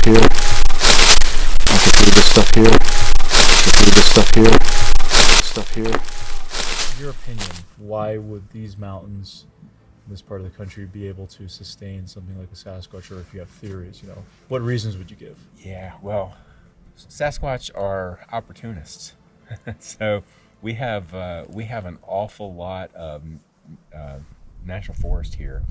stuff here. I can do this stuff here. I can do this stuff here. Stuff here. In your opinion, why would these mountains in this part of the country be able to sustain something like a Sasquatch, or if you have theories, what reasons would you give? Yeah, well, Sasquatch are opportunists. So we have an awful lot of natural forest here.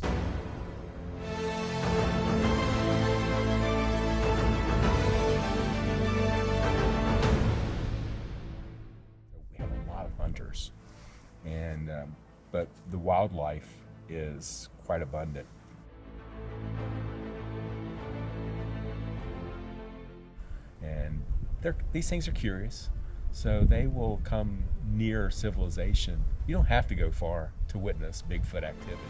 We have a lot of hunters, and but the wildlife is quite abundant. And these things are curious, so they will come near civilization. You don't have to go far to witness Bigfoot activity.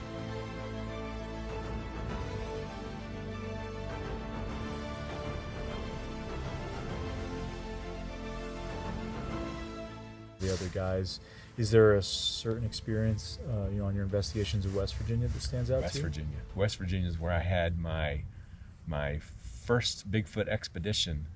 The other guys, is there a certain experience, on your investigations of West Virginia that stands out to you? West Virginia is where I had my first Bigfoot expedition.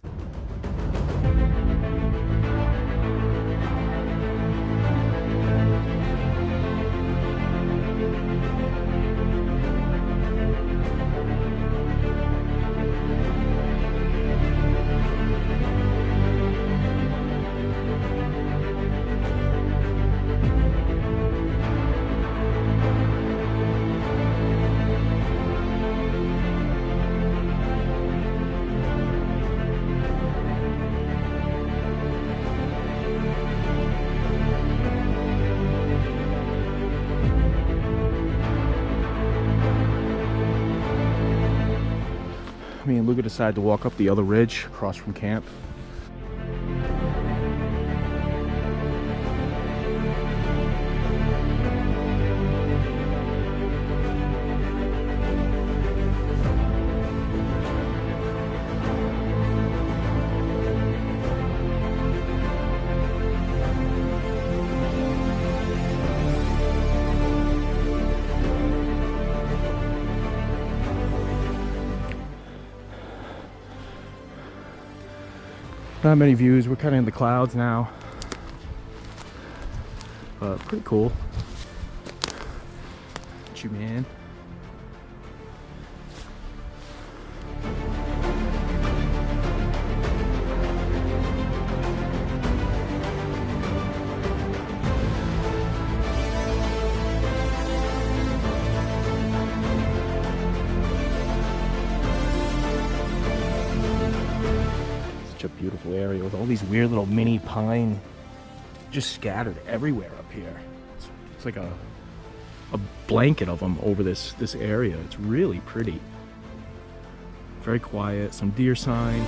Me and Luca decided to walk up the other ridge across from camp. Not many views. We're kind of in the clouds now. Pretty cool. What you man? A beautiful area with all these weird little mini pine just scattered everywhere up here. It's like a blanket of them over this area. It's really pretty. Very quiet. Some deer sign.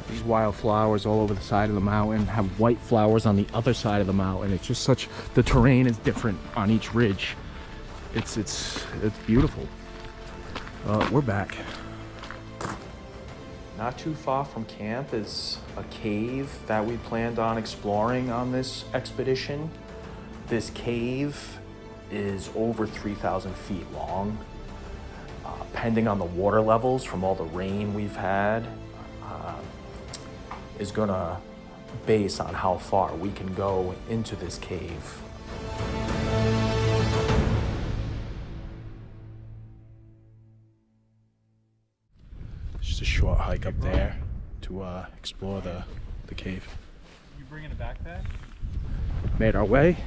These wild flowers all over the side of the mountain, have white flowers on the other side of the mountain. It's just the terrain is different on each ridge. It's beautiful. We're back. Not too far from camp is a cave that we planned on exploring on this expedition. This cave is over 3,000 feet long. Depending on the water levels from all the rain we've had, is gonna base on how far we can go into this cave. Just a short hike up there to explore the cave. You bringing a backpack? Made our way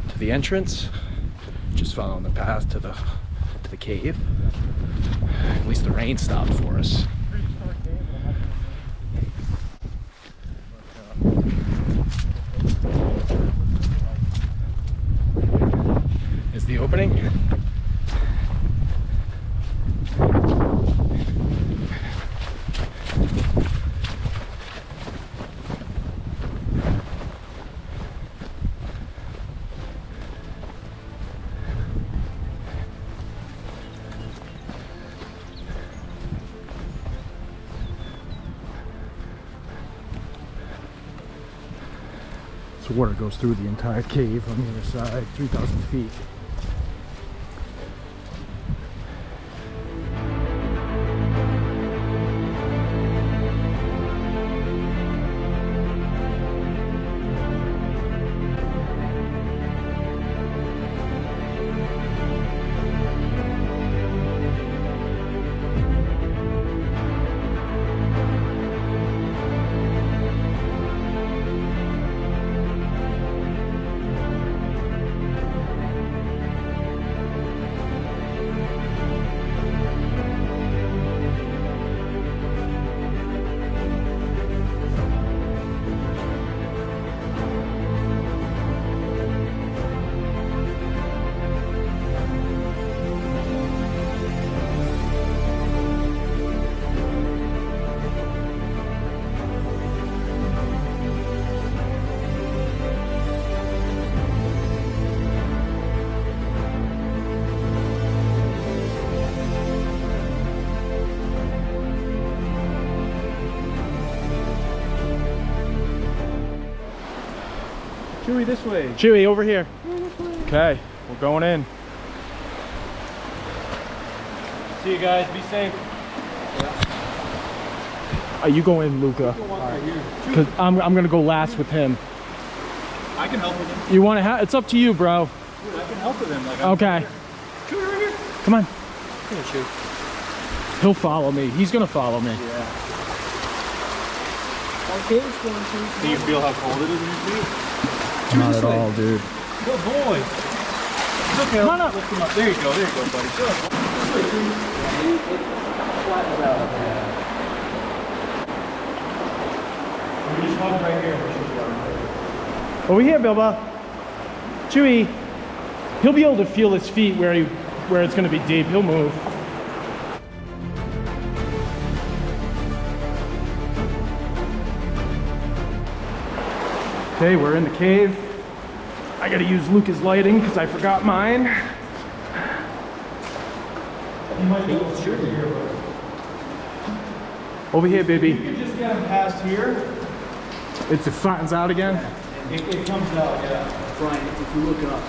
to the entrance, just following the path to the cave. At least the rain stopped for us. Is the opening? happening. So water goes through the entire cave on the other side, 3,000 feet. Chewy, this way. Chewy, over here. Okay, we're going in. See you guys. Be safe. You go in, Luca. Cause I'm gonna go last with him. I can help with him. You want to? It's up to you, bro. Dude, I can help with him. Like, Okay. Chewy, right here. Come on. Come on, Chewy. He'll follow me. He's gonna follow me. Yeah. Do you feel how cold it is in your feet? Not at all, dude. Good boy. It's okay. Come on up. Lift him up. There you go, buddy. Good. We just walk right here. Over here, Bilba. Chewy. He'll be able to feel his feet where it's gonna be deep. He'll move. Okay, we're in the cave. I gotta use Luca's lighting because I forgot mine. He might be able to shoot here, but... Over here, baby. You can just get him past here. It flattens out again? It comes out, yeah. Brian, if you look up,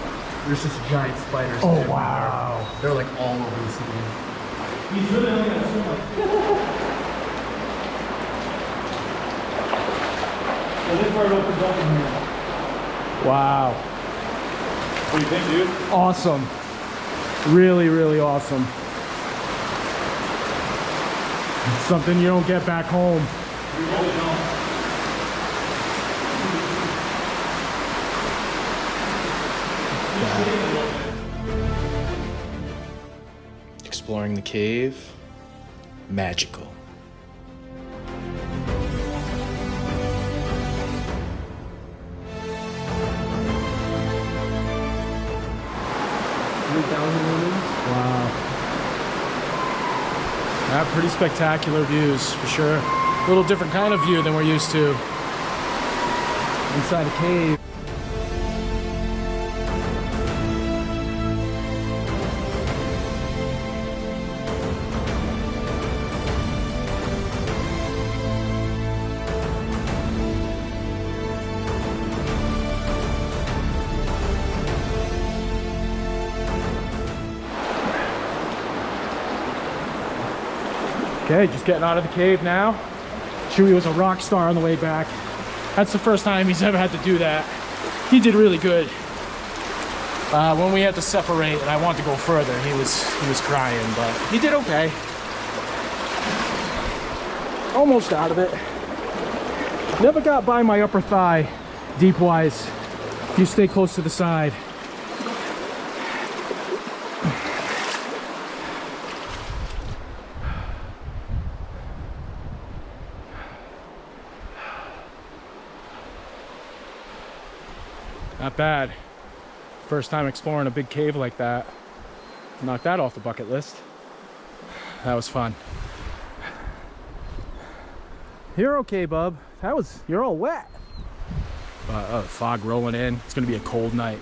there's just giant spiders. Oh, everywhere. wow. They're like all over the ceiling. He's really only gonna swim like... So this part opens up in here. Wow. What do you think, dude? Awesome. Really, really awesome. It's something you don't get back home. You really don't. Exploring the cave, magical. Wow. Yeah, pretty spectacular views for sure. A little different kind of view than we're used to. Inside a cave. Okay, just getting out of the cave now. Chewy was a rock star on the way back. That's the first time he's ever had to do that. He did really good. When we had to separate and I wanted to go further, he was crying, but he did okay. Almost out of it. Never got by my upper thigh, deep-wise. If you stay close to the side. Not bad. First time exploring a big cave like that. Knocked that off the bucket list. That was fun. You're okay, bub. You're all wet. Fog rolling in. It's gonna be a cold night.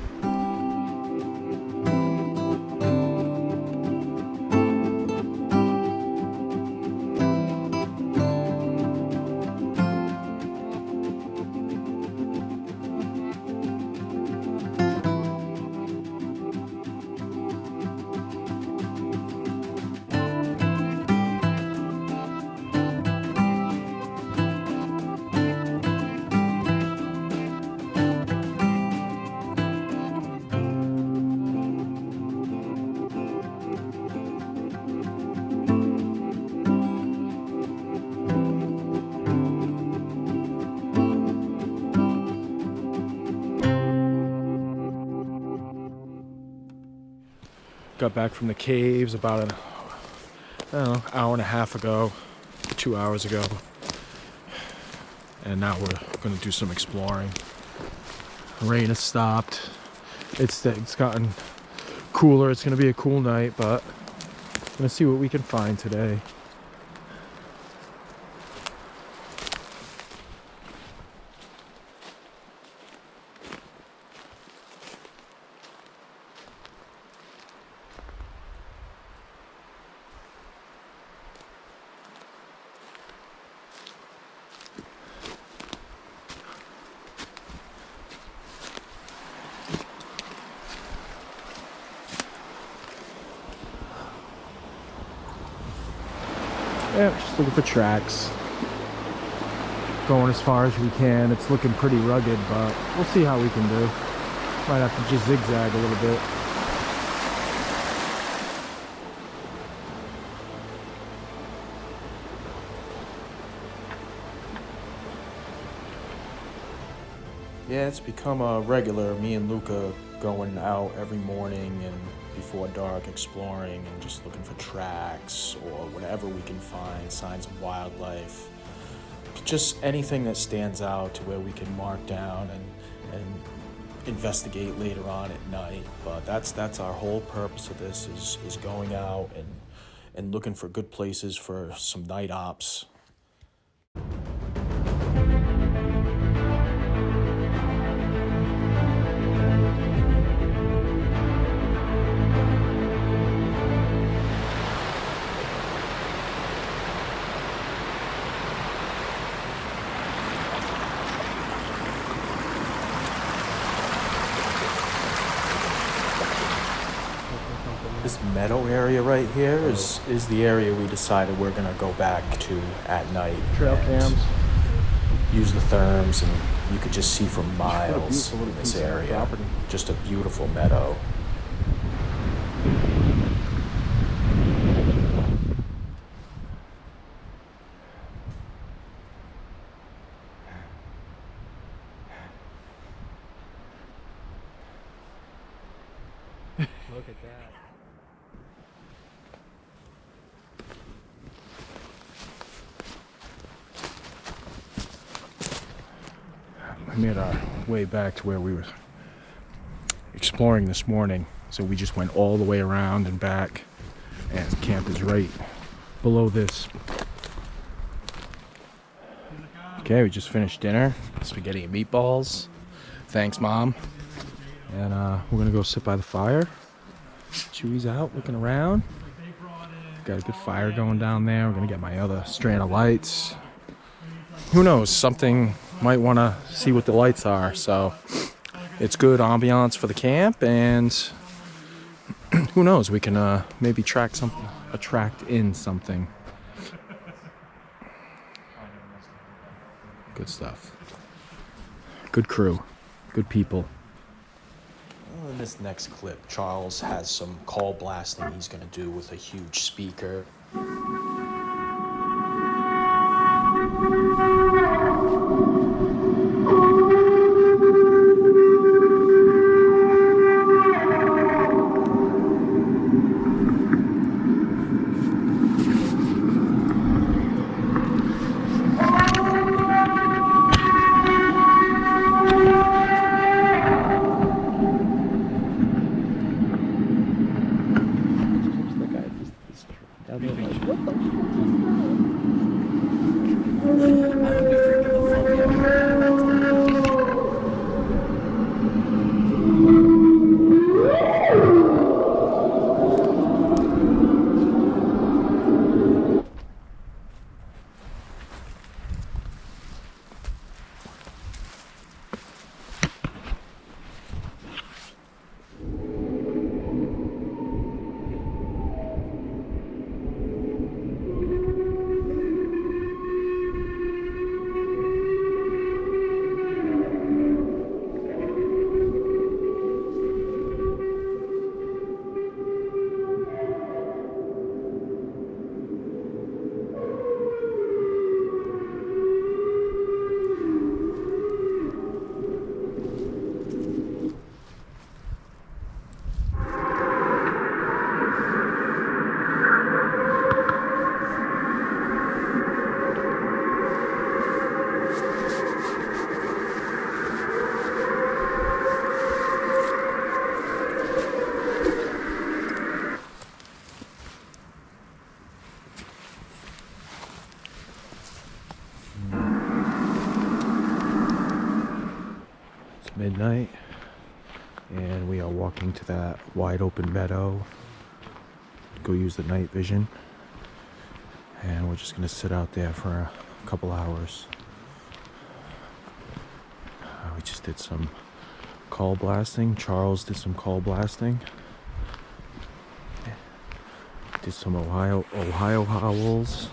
Got back from the caves about an, I don't know, hour and a half ago, 2 hours ago. And now we're gonna do some exploring. Rain has stopped. It's gotten cooler. It's gonna be a cool night, but I'm gonna see what we can find today. Yeah, just looking for tracks. Going as far as we can. It's looking pretty rugged, but we'll see how we can do. Might have to just zigzag a little bit. Yeah, it's become a regular, me and Luca going out every morning and before dark exploring and just looking for tracks or whatever we can find, signs of wildlife, just anything that stands out to where we can mark down and investigate later on at night. But that's our whole purpose of this is going out and looking for good places for some night ops. This meadow area right here is the area we decided we're gonna go back to at night. Trail and cams. Use the therms, and you could just see for miles beautiful in this piece of area. property. Just a beautiful meadow. Look at that. We made our way back to where we were exploring this morning. So we just went all the way around and back, and camp is right below this. Okay, we just finished dinner. Spaghetti and meatballs. Thanks, Mom. And we're gonna go sit by the fire. Chewy's out looking around. Got a good fire going down there. We're gonna get my other strand of lights. Who knows, something might want to see what the lights are. So it's good ambiance for the camp, and who knows, we can maybe attract in something. Good stuff. Good crew. Good people. Well, in this next clip, Charles has some call blasting he's gonna do with a huge speaker. And we are walking to that wide open meadow. Go use the night vision. And we're just gonna sit out there for a couple hours. We just did some call blasting. Charles did some call blasting. Did some Ohio howls.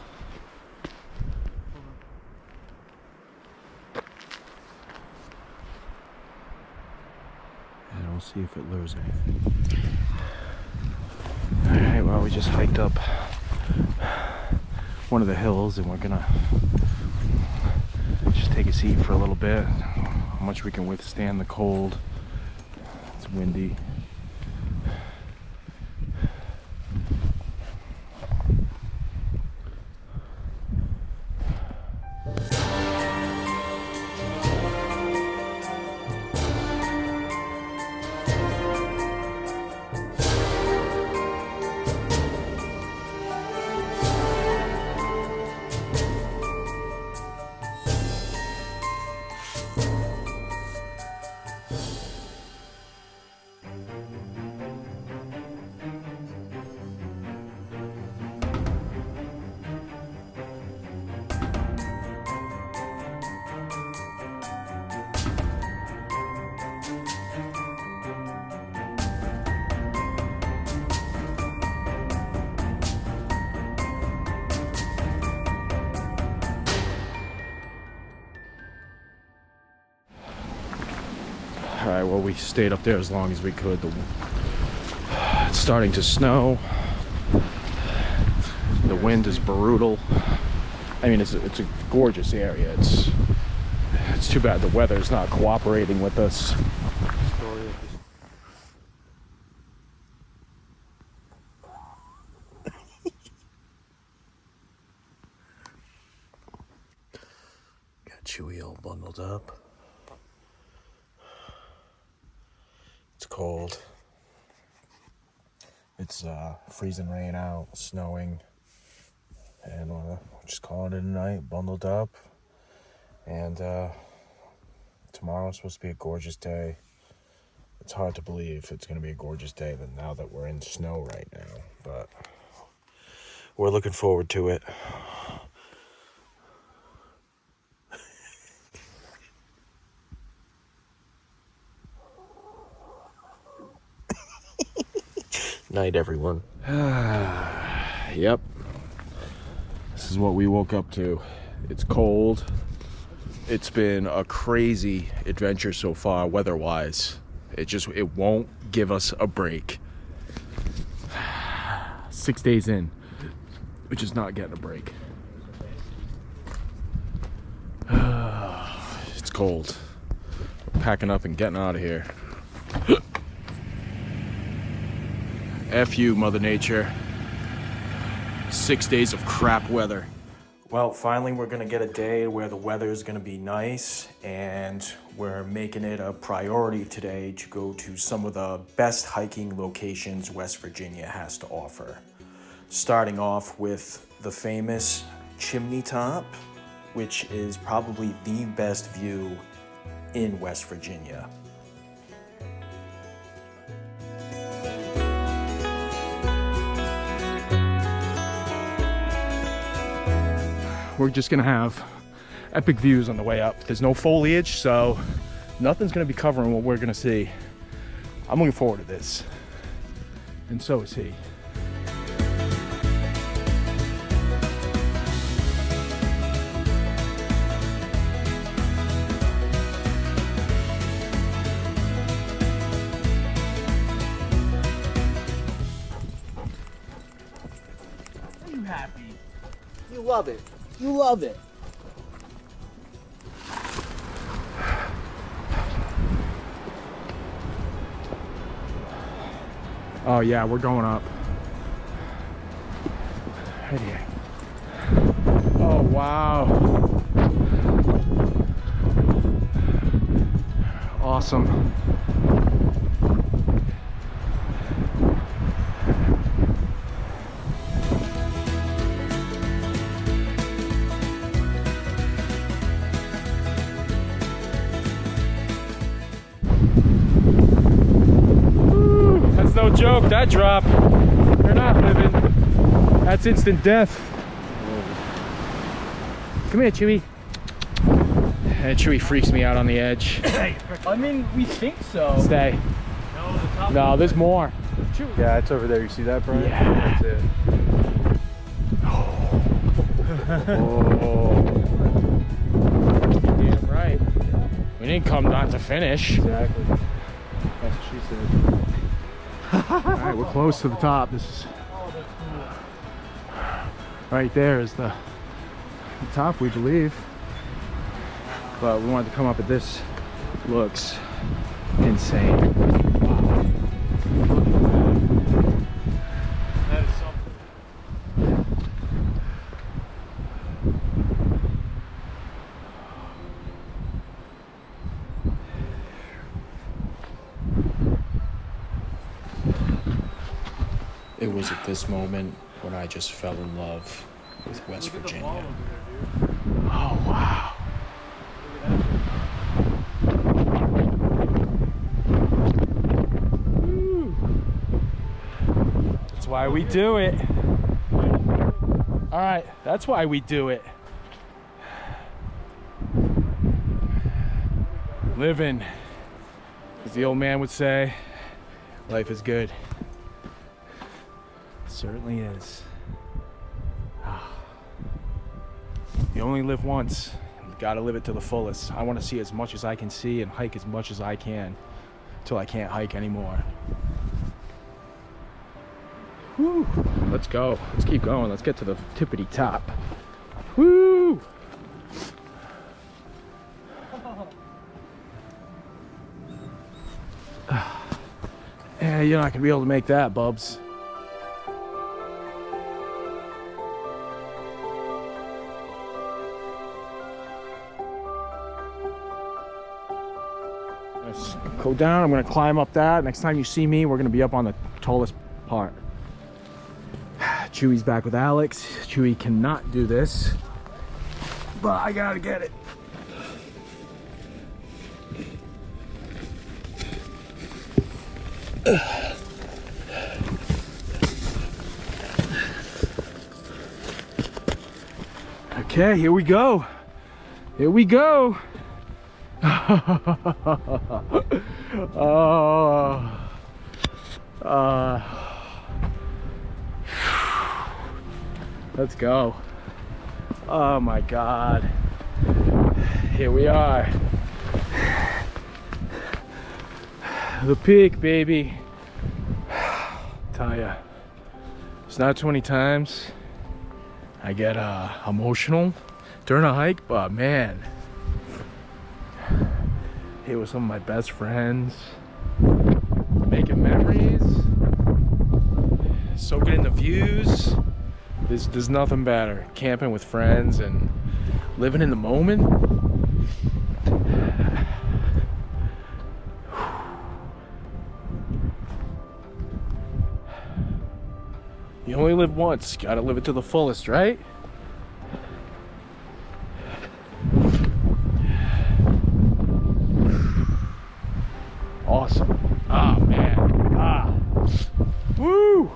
And we'll see if it lures anything. Alright, well, we just hiked up one of the hills and we're gonna just take a seat for a little bit. How much we can withstand the cold. It's windy. Alright, well, we stayed up there as long as we could. It's starting to snow. The wind is brutal. I mean, it's a gorgeous area. It's too bad the weather's not cooperating with us. Got Chewy all bundled up. It's cold. It's freezing rain out, snowing, and we're just calling it a night, bundled up. And tomorrow's supposed to be a gorgeous day. It's hard to believe it's going to be a gorgeous day now that we're in snow right now, but we're looking forward to it. Night, everyone. Yep. This is what we woke up to. It's cold. It's been a crazy adventure so far, weather-wise. It won't give us a break. 6 days in, we're just not getting a break. It's cold. We're packing up and getting out of here. F you, Mother Nature. 6 days of crap weather. Well, finally we're gonna get a day where the weather is gonna be nice, and we're making it a priority today to go to some of the best hiking locations West Virginia has to offer. Starting off with the famous Chimney Top, which is probably the best view in West Virginia. We're just gonna have epic views on the way up. There's no foliage, so nothing's gonna be covering what we're gonna see. I'm looking forward to this, and so is he. Are you happy? You love it. You love it. Oh yeah, we're going up. Right here. Oh wow. Awesome. that drop, you're not living. That's instant death. Come here, Chewy. And Chewy freaks me out on the edge. I mean, we think so. Stay. No, there's more. Yeah, it's over there. You see that, Brian? Yeah. That's it. Oh. Damn right. We didn't come not to finish. Exactly. That's what she said. All right, we're close to the top. This is right there is the top, we believe. But we wanted to come up at this. Looks insane. That is something. It was at this moment when I just fell in love with West Virginia. Oh, wow. That's why we do it. All right, that's why we do it. Living, as the old man would say, life is good. It certainly is. You only live once. You gotta live it to the fullest. I want to see as much as I can see and hike as much as I can until I can't hike anymore. Whew. Let's go. Let's keep going. Let's get to the tippity top. Woo! Yeah, you're not gonna be able to make that, Bubs. Let's go down. I'm gonna climb up that. Next time you see me, we're gonna be up on the tallest part. Chewy's back with Alex. Chewy cannot do this, but I gotta get it. Okay, here we go. Here we go. Let's go. Oh my God. Here we are. The peak, baby. Tell ya, it's not too many times I get emotional during a hike, but man, here with some of my best friends, making memories, soaking in the views. There's nothing better. Camping with friends and living in the moment. You only live once, gotta live it to the fullest, right? Awesome. Ah, man. Ah. Woo!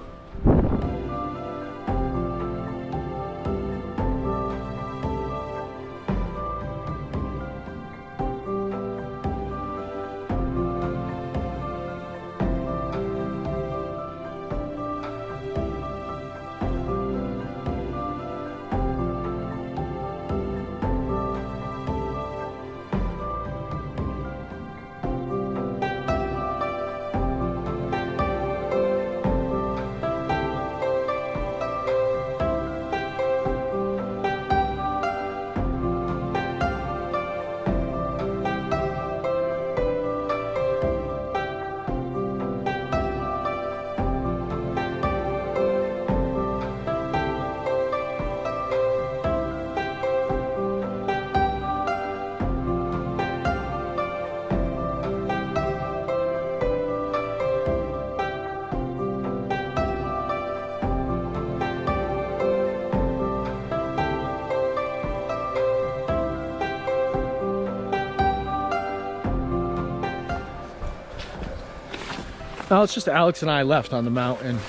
Well, it's just Alex and I left on the mountain.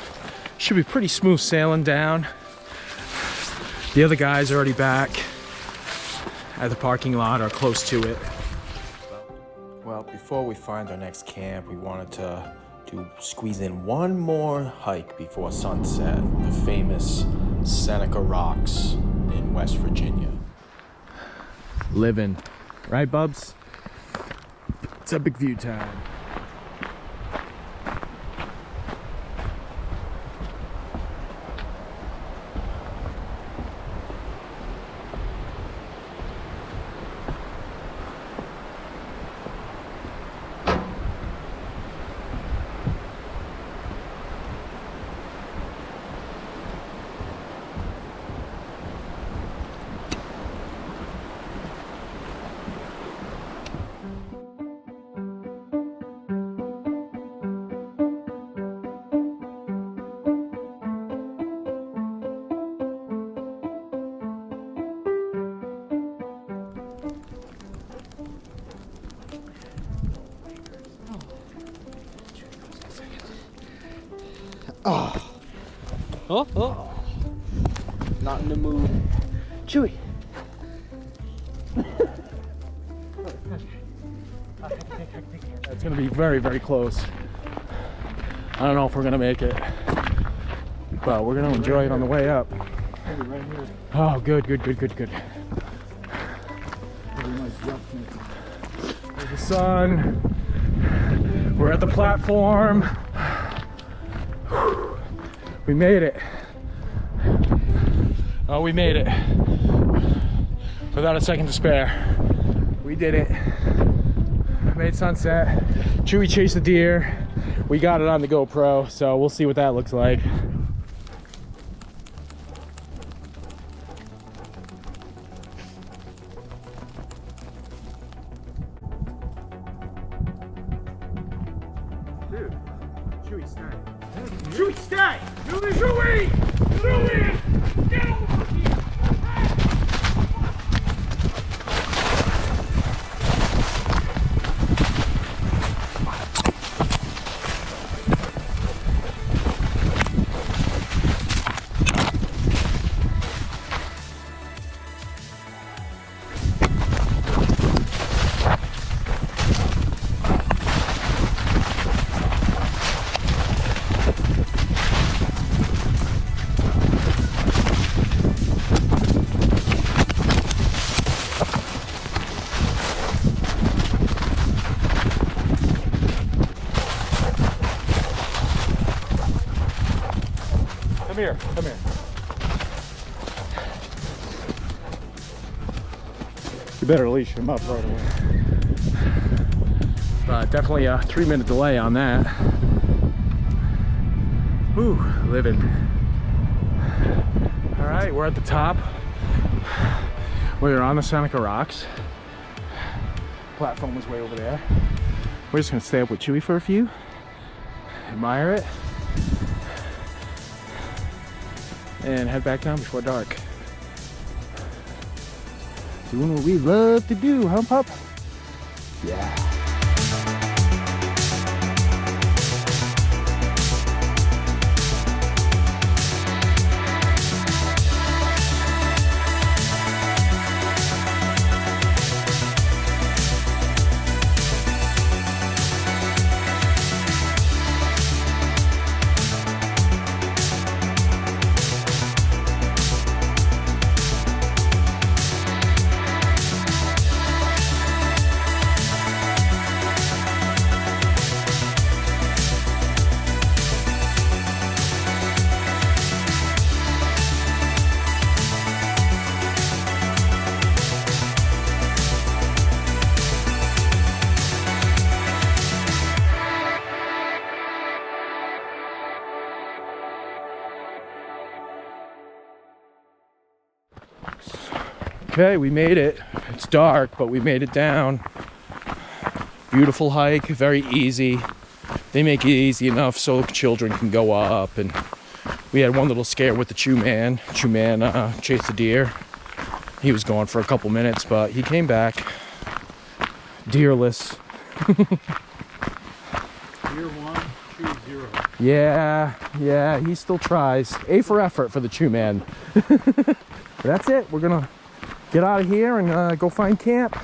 Should be pretty smooth sailing down. The other guys are already back at the parking lot or close to it. Well, before we find our next camp, we wanted to squeeze in one more hike before sunset, the famous Seneca Rocks in West Virginia. Living, right, Bubs? It's epic view time. Oh. Not in the mood. Chewy. It's gonna be very, very close. I don't know if we're gonna make it, but we're gonna enjoy it on the way up. Oh, good, good, good, good, good. There's the sun. We're at the platform. We made it. Oh, we made it. Without a second to spare. We did it. Made sunset. Chewy chased the deer. We got it on the GoPro, so we'll see what that looks like. Dude, Chewy, stay. Chewy, stay! Chewy! Chewy! Get over here! Come here, come here. You better leash him up right away. Definitely a 3-minute delay on that. Whew, living. All right, we're at the top. We're on the Seneca Rocks. Platform was way over there. We're just gonna stay up with Chewy for a few, admire it, and head back down before dark. Doing what we love to do, huh, pup? Yeah. Okay, we made it. It's dark, but we made it down. Beautiful hike, very easy. They make it easy enough so children can go up. And we had one little scare with the Chew Man. Chew Man chased the deer. He was gone for a couple minutes, but he came back. Deerless. Deer one, Chewy 0. Yeah, he still tries. A for effort for the Chew Man. That's it. We're gonna get out of here and go find camp.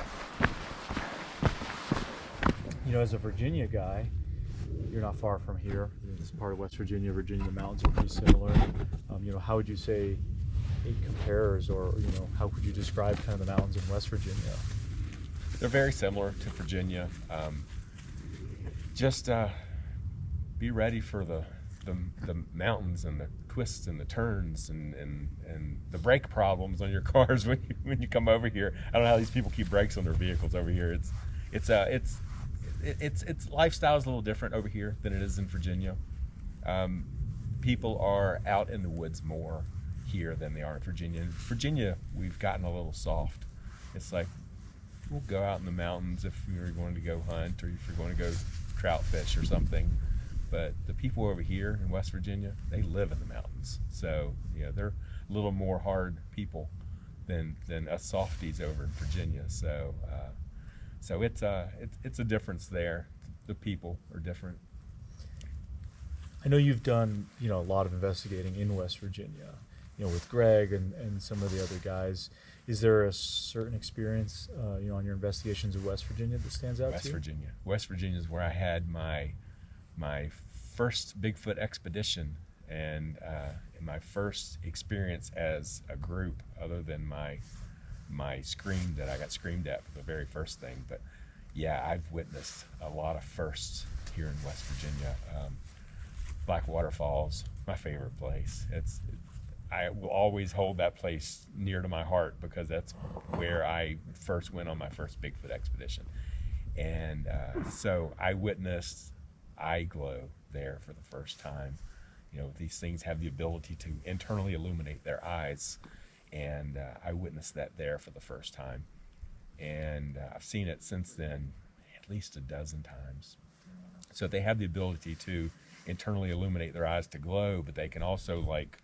You know, as a Virginia guy, you're not far from here. This part of West Virginia, the mountains are pretty similar. You know, how would you say it compares, or you know, how would you describe kind of the mountains in West Virginia? They're very similar to Virginia. Just be ready for the mountains and the twists and the turns and the brake problems on your cars when you come over here. I don't know how these people keep brakes on their vehicles over here. It's lifestyle is a little different over here than it is in Virginia. People are out in the woods more here than they are in Virginia. In Virginia, we've gotten a little soft. It's like we'll go out in the mountains if you're going to go hunt or if you're going to go trout fish or something. But the people over here in West Virginia, they live in the mountains. So yeah, they're a little more hard people than us softies over in Virginia. So it's a difference there. The people are different. I know you've done, you know, a lot of investigating in West Virginia, you know, with Greg and some of the other guys. Is there a certain experience, you know, on your investigations of West Virginia that stands out to you? West Virginia is where I had my first Bigfoot expedition and my first experience as a group, other than my scream that I got screamed at for the very first thing. But yeah, I've witnessed a lot of firsts here in West Virginia. Blackwater Falls, my favorite place. I will always hold that place near to my heart because that's where I first went on my first Bigfoot expedition. And so I witnessed eye glow there for the first time. You know, these things have the ability to internally illuminate their eyes, and I witnessed that there for the first time. And I've seen it since then at least a dozen times. So they have the ability to internally illuminate their eyes to glow, but they can also, like,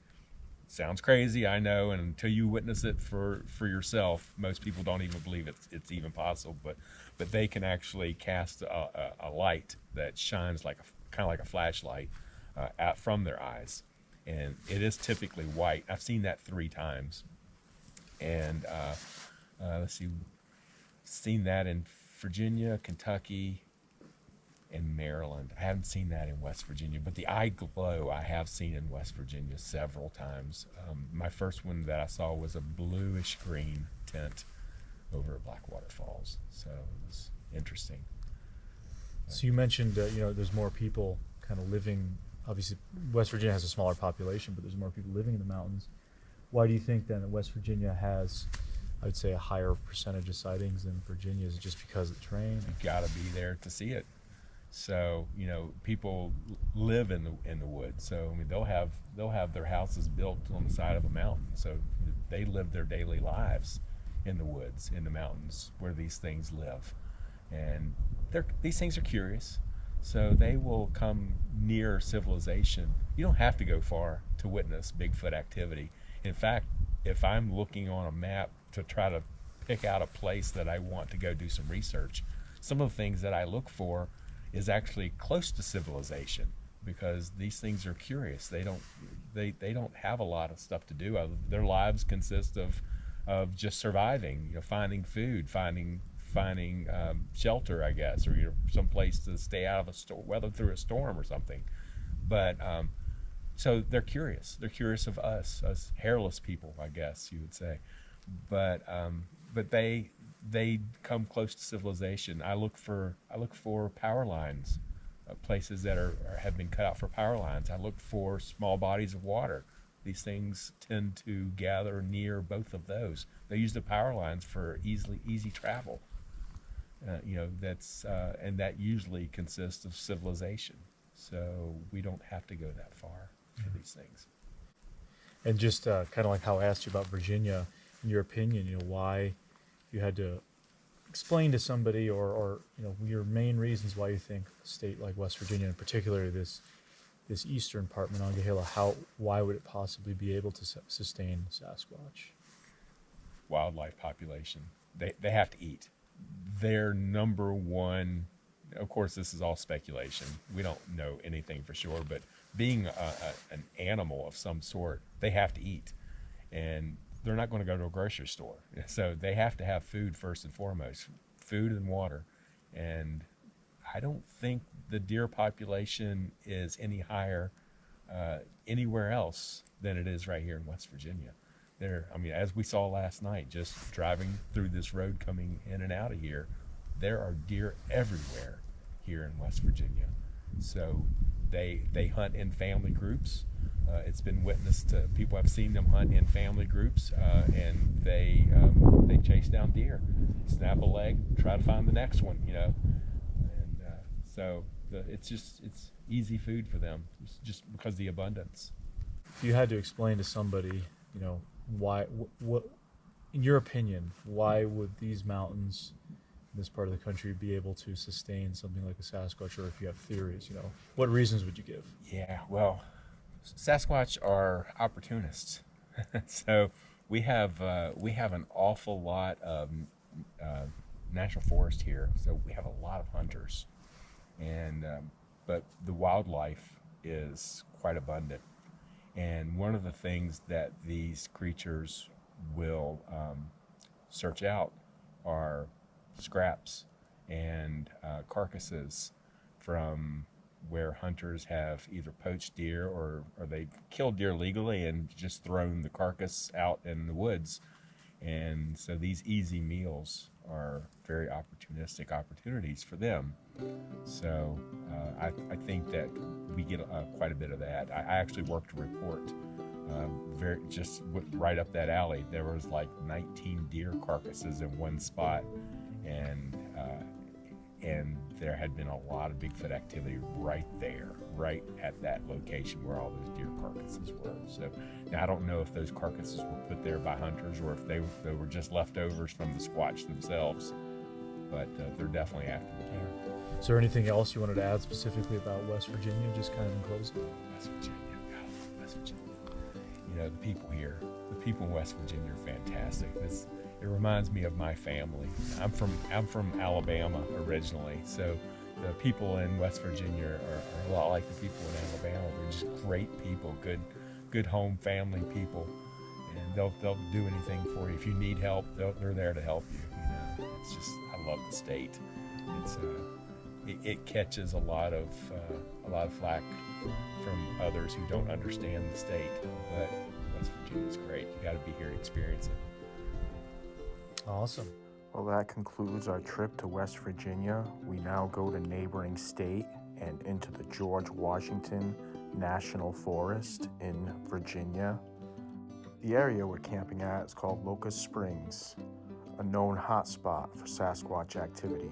sounds crazy, I know, and until you witness it for yourself, most people don't even believe it's even possible, but they can actually cast a light that shines like kind of like a flashlight out from their eyes, and it is typically white. I've seen that 3 times, and let's see, seen that in Virginia, Kentucky, in Maryland. I haven't seen that in West Virginia, but the eye glow I have seen in West Virginia several times. My first one that I saw was a bluish green tint over at Blackwater Falls, so it was interesting. So you mentioned, you know, there's more people kind of living. Obviously, West Virginia has a smaller population, but there's more people living in the mountains. Why do you think then that West Virginia has, I would say, a higher percentage of sightings than Virginia? Is it just because of the terrain? You got to be there to see it. So, you know, people live in the woods. So I mean, they'll have their houses built on the side of a mountain. So they live their daily lives in the woods, in the mountains, where these things live. And these things are curious. So they will come near civilization. You don't have to go far to witness Bigfoot activity. In fact, if I'm looking on a map to try to pick out a place that I want to go do some research, some of the things that I look for is actually close to civilization, because these things are curious. They don't have a lot of stuff to do. Their lives consist of just surviving, you know, finding food, finding shelter, I guess, or, you know, some place to stay out of weather through a storm or something. But so they're curious. They're curious of us hairless people, I guess you would say. But they come close to civilization. I look for power lines, places that have been cut out for power lines. I look for small bodies of water. These things tend to gather near both of those. They use the power lines for easy travel. You know, and that usually consists of civilization. So we don't have to go that far for these things. And just kind of like how I asked you about Virginia, in your opinion, you know, why you had to explain to somebody, or you know, your main reasons why you think a state like West Virginia, in particular this eastern part, Monongahela, why would it possibly be able to sustain Sasquatch? Wildlife population. They have to eat. Their number one of course, this is all speculation. We don't know anything for sure, but being an animal of some sort, they have to eat. And they're not going to go to a grocery store. So they have to have food first and foremost, food and water. And I don't think the deer population is any higher anywhere else than it is right here in West Virginia. I mean, as we saw last night, just driving through this road coming in and out of here, there are deer everywhere here in West Virginia. So they hunt in family groups. It's been witnessed to, people have seen them hunt in family groups, and they chase down deer, snap a leg, try to find the next one, you know. And so it's easy food for them, just because of the abundance. If you had to explain to somebody, you know, why, what, in your opinion, why would these mountains in this part of the country be able to sustain something like a Sasquatch, or if you have theories, you know, what reasons would you give? Yeah, well, Sasquatch are opportunists. So we have an awful lot of natural forest here. So we have a lot of hunters, and but the wildlife is quite abundant. And one of the things that these creatures will search out are scraps and carcasses from where hunters have either poached deer or they've killed deer legally and just thrown the carcass out in the woods. And so these easy meals are very opportunistic opportunities for them. So I think that we get quite a bit of that. I actually worked a report right up that alley. There was like 19 deer carcasses in one spot, and there had been a lot of Bigfoot activity right there, right at that location where all those deer carcasses were. So now I don't know if those carcasses were put there by hunters or if they were just leftovers from the Squatch themselves, but they're definitely active here. Is there anything else you wanted to add specifically about West Virginia, just kind of in closing? West Virginia, God, West Virginia. You know, the people here, the people in West Virginia are fantastic. It reminds me of my family. I'm from Alabama originally, so the people in West Virginia are a lot like the people in Alabama. They're just great people, good home family people, and they'll do anything for you. If you need help, they're there to help you. You know, it's just, I love the state. It catches a lot of flack from others who don't understand the state, but West Virginia's great. You got to be here to experience it. Awesome. Well, that concludes our trip to West Virginia. We now go to neighboring state and into the George Washington National Forest in Virginia. The area we're camping at is called Locust Springs, a known hotspot for Sasquatch activity.